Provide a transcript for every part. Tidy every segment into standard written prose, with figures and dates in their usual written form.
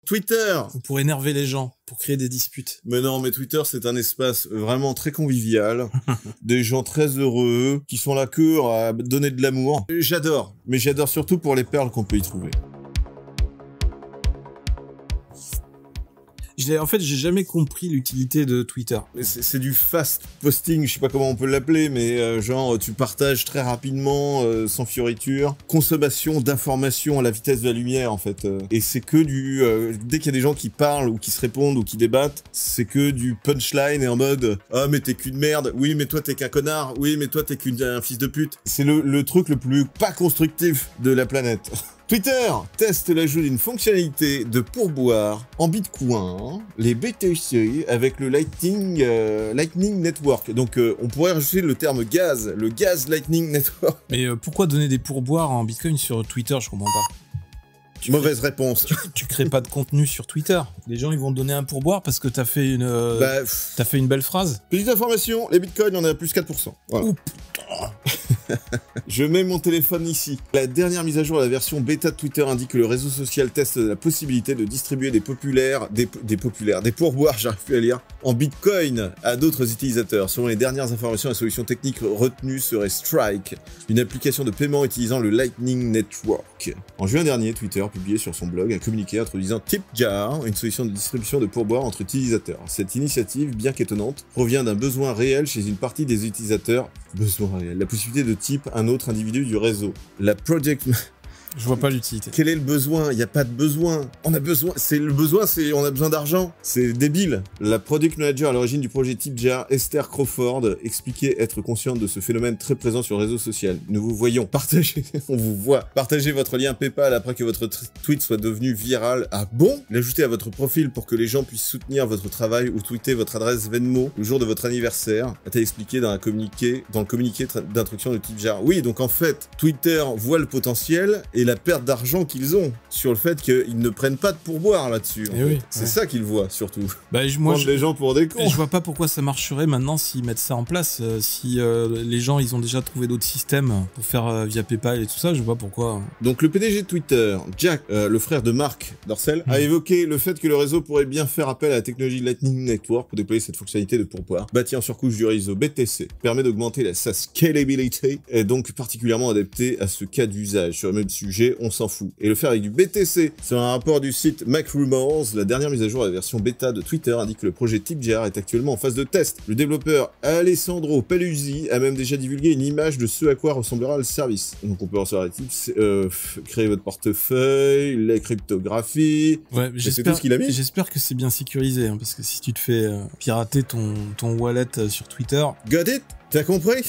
Twitter. Pour énerver les gens, pour créer des disputes. Mais non, mais Twitter, c'est un espace vraiment très convivial. Des gens très heureux, qui sont là que à donner de l'amour. J'adore. Mais j'adore surtout pour les perles qu'on peut y trouver. En fait, j'ai jamais compris l'utilité de Twitter. C'est du fast posting, je sais pas comment on peut l'appeler, mais genre tu partages très rapidement, sans fioriture. Consommation d'informations à la vitesse de la lumière, en fait. Et c'est que du... dès qu'il y a des gens qui parlent, ou qui se répondent, ou qui débattent, c'est que du punchline et en mode « Ah, mais t'es qu'une merde. Oui, mais toi, t'es qu'un connard. Oui, mais toi, t'es qu'un fils de pute. » C'est le truc le plus pas constructif de la planète. Twitter teste l'ajout d'une fonctionnalité de pourboire en Bitcoin, les BTC, avec le Lightning Network. Donc on pourrait rajouter le terme gaz, le Gas Lightning Network. Mais pourquoi donner des pourboires en Bitcoin sur Twitter? Je comprends pas. Mauvaise réponse. Tu crées pas de contenu sur Twitter. Les gens, ils vont te donner un pourboire parce que t'as fait une belle phrase. Petite information, les bitcoins, on est à plus 4%. Voilà. Je mets mon téléphone ici. La dernière mise à jour de la version bêta de Twitter indique que le réseau social teste la possibilité de distribuer des pourboires, j'arrive plus à lire, en bitcoin à d'autres utilisateurs. Selon les dernières informations, la solution technique retenue serait Strike, une application de paiement utilisant le Lightning Network. En juin dernier, Twitter publié sur son blog un communiqué introduisant TipJar, une solution de distribution de pourboires entre utilisateurs. Cette initiative, bien qu'étonnante, provient d'un besoin réel chez une partie des utilisateurs. Besoin réel. La possibilité de tip un autre individu du réseau. La project... Je vois pas l'utilité. Quel est le besoin? Il n'y a pas de besoin. On a besoin. On a besoin d'argent. C'est débile. La product manager à l'origine du projet TipJar, Esther Crawford, expliquait être consciente de ce phénomène très présent sur le réseau social. Nous vous voyons. Partagez. On vous voit. Partagez votre lien PayPal après que votre tweet soit devenu viral. Ah bon? L'ajoutez à votre profil pour que les gens puissent soutenir votre travail ou tweeter votre adresse Venmo le jour de votre anniversaire. A-t-elle expliqué dans le communiqué d'instruction de TipJar. Oui, donc en fait, Twitter voit le potentiel et la perte d'argent qu'ils ont sur le fait qu'ils ne prennent pas de pourboire là-dessus. C'est ça qu'ils voient surtout. Prendre les gens pour des cons. Je vois pas pourquoi ça marcherait maintenant s'ils mettent ça en place. Si les gens ils ont déjà trouvé d'autres systèmes pour faire via PayPal et tout ça, je vois pas pourquoi. Donc le PDG de Twitter, Jack, le frère de Mark Dorsey, a évoqué le fait que le réseau pourrait bien faire appel à la technologie Lightning Network pour déployer cette fonctionnalité de pourboire. Bâti en surcouche du réseau BTC, permet d'augmenter sa scalability et donc particulièrement adapté à ce cas d'usage. Sur le même sujet, on s'en fout. Et le faire avec du BTC. Sur un rapport du site MacRumors, la dernière mise à jour à la version bêta de Twitter indique que le projet TipJar est actuellement en phase de test. Le développeur Alessandro Paluzzi a même déjà divulgué une image de ce à quoi ressemblera le service. Donc on peut recevoir les tips, créer votre portefeuille, la cryptographie. Ouais, c'est tout ce qu'il a mis. J'espère que c'est bien sécurisé, hein, parce que si tu te fais pirater ton wallet sur Twitter... Got it? T'as compris?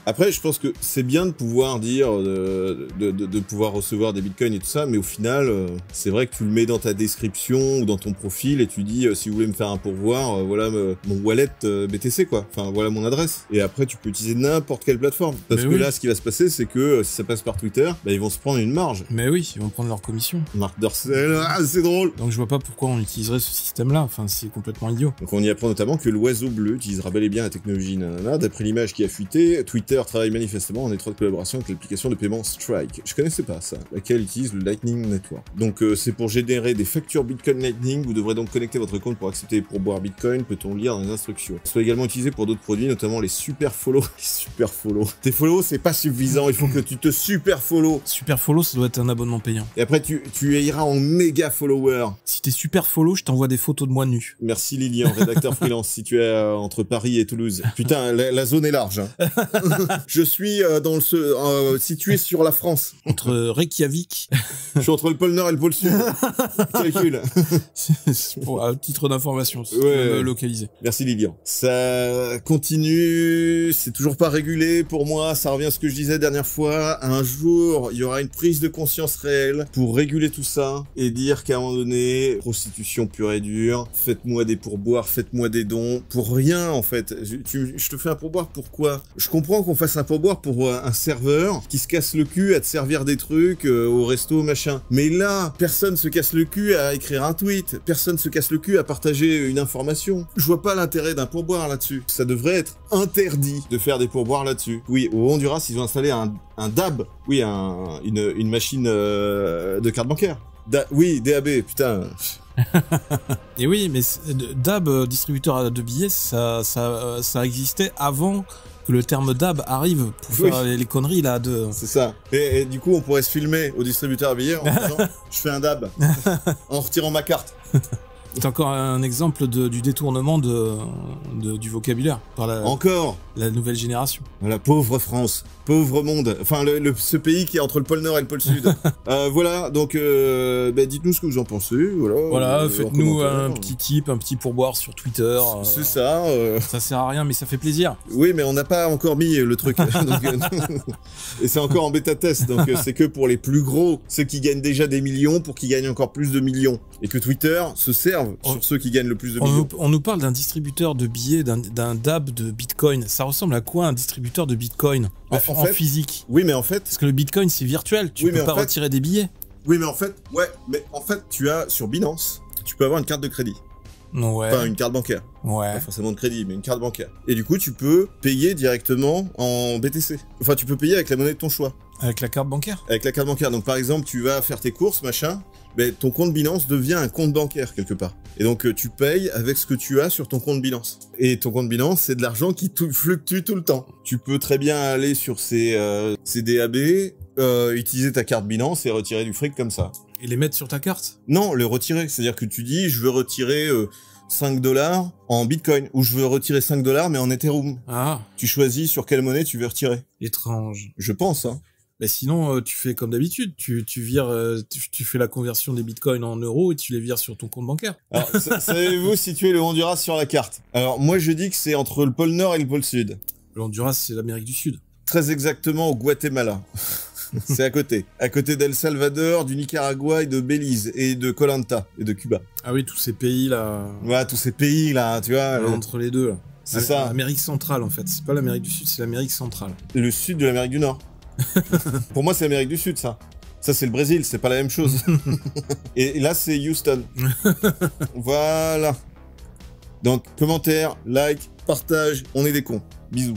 Après, je pense que c'est bien de pouvoir dire, de pouvoir recevoir des bitcoins et tout ça, mais au final, c'est vrai que tu le mets dans ta description ou dans ton profil et tu dis, si vous voulez me faire un pourboire, voilà mon wallet BTC, quoi. Enfin, voilà mon adresse. Et après, tu peux utiliser n'importe quelle plateforme. Parce que là, ce qui va se passer, c'est que si ça passe par Twitter, ils vont se prendre une marge. Mais oui, ils vont prendre leur commission. Mark Dorsey, c'est drôle. Donc je vois pas pourquoi on utiliserait ce système-là. Enfin, c'est complètement idiot. Donc on y apprend notamment que l'oiseau bleu utilisera bel et bien la technologie nanana. D'après l'image qui a fuité, Twitter travaille manifestement en étroite collaboration avec l'application de paiement Strike. Je connaissais pas ça, laquelle utilise le Lightning Network. Donc c'est pour générer des factures Bitcoin Lightning, vous devrez donc connecter votre compte pour accepter les pourboires Bitcoin, peut-on lire dans les instructions. Soit également utilisé pour d'autres produits, notamment les super follow. Super follow. Tes follow, c'est pas suffisant, il faut que tu te super follow. Super follow, ça doit être un abonnement payant. Et après tu iras en méga follower. Si t'es super follow, je t'envoie des photos de moi nu. Merci Lilian, rédacteur freelance situé entre Paris et Toulouse. Putain, la zone est large. Hein. Je suis situé sur la France. Entre Reykjavik. Je suis entre le pôle Nord et le pôle Sud. Calcul. Pour un titre d'information, si tu veux me localiser. Merci Lilian. Ça continue, c'est toujours pas régulé pour moi, ça revient à ce que je disais la dernière fois. Un jour, il y aura une prise de conscience réelle pour réguler tout ça et dire qu'à un moment donné, prostitution pure et dure, faites-moi des pourboires, faites-moi des dons, pour rien en fait. Je te fais un pourboire, pourquoi? Je comprends qu'on fasse un pourboire pour un serveur qui se casse le cul à te servir des trucs au resto, machin. Mais là, personne se casse le cul à écrire un tweet, personne se casse le cul à partager une information. Je vois pas l'intérêt d'un pourboire là-dessus. Ça devrait être interdit de faire des pourboires là-dessus. Oui, au Honduras, ils ont installé un DAB, oui, une machine de carte bancaire. Oui, DAB, putain... Et oui, mais DAB, distributeur de billets, ça existait avant que le terme DAB arrive pour faire les conneries là de... C'est ça. Et du coup, on pourrait se filmer au distributeur de billets en disant « Je fais un DAB » en retirant ma carte. C'est encore un exemple du détournement du vocabulaire par la nouvelle génération. Voilà, pauvre France, pauvre monde, enfin ce pays qui est entre le pôle Nord et le pôle Sud. Voilà, donc dites-nous ce que vous en pensez. Voilà, faites-nous un petit tip, un petit pourboire sur Twitter. C'est ça. Ça sert à rien, mais ça fait plaisir. Oui, mais on n'a pas encore mis le truc. Et c'est encore en bêta-test, donc c'est que pour les plus gros, ceux qui gagnent déjà des millions, pour qu'ils gagnent encore plus de millions. Et que Twitter se serve sur ceux qui gagnent le plus de millions. On nous parle d'un distributeur de billets, d'un DAB de Bitcoin. Ça ressemble à quoi un distributeur de Bitcoin en fait, physique? Oui, mais en fait... Parce que le Bitcoin, c'est virtuel. Tu peux pas retirer des billets. Oui, mais en fait, tu as sur Binance, tu peux avoir une carte de crédit. Ouais. Enfin, une carte bancaire. Ouais. Pas forcément de crédit, mais une carte bancaire. Et du coup, tu peux payer directement en BTC. Enfin, tu peux payer avec la monnaie de ton choix. Avec la carte bancaire? Avec la carte bancaire. Donc, par exemple, tu vas faire tes courses, machin, mais ton compte Binance devient un compte bancaire, quelque part. Et donc, tu payes avec ce que tu as sur ton compte Binance. Et ton compte Binance, c'est de l'argent qui fluctue tout le temps. Tu peux très bien aller sur ces DAB, utiliser ta carte Binance et retirer du fric comme ça. Et les mettre sur ta carte? Non, le retirer. C'est-à-dire que tu dis, je veux retirer 5$ en Bitcoin, ou je veux retirer 5$ mais en Ethereum. Ah. Tu choisis sur quelle monnaie tu veux retirer. Étrange. Je pense, hein. Mais sinon, tu fais comme d'habitude. Tu vires, tu fais la conversion des bitcoins en euros et tu les vires sur ton compte bancaire. Alors, savez-vous situer le Honduras sur la carte? Alors, moi, je dis que c'est entre le pôle Nord et le pôle Sud. Le Honduras, c'est l'Amérique du Sud. Très exactement au Guatemala. C'est à côté. À côté d'El Salvador, du Nicaragua et de Belize, et de Koh Lanta, et de Cuba. Ah oui, tous ces pays-là. Ouais, tous ces pays-là, tu vois. Entre les deux, là. C'est ça. L'Amérique centrale, en fait. C'est pas l'Amérique du Sud, c'est l'Amérique centrale. Le sud de l'Amérique du Nord. Pour moi, c'est l'Amérique du Sud, ça. Ça, c'est le Brésil, c'est pas la même chose. Et là, c'est Houston. Voilà. Donc, commentaire, like, partage, on est des cons. Bisous.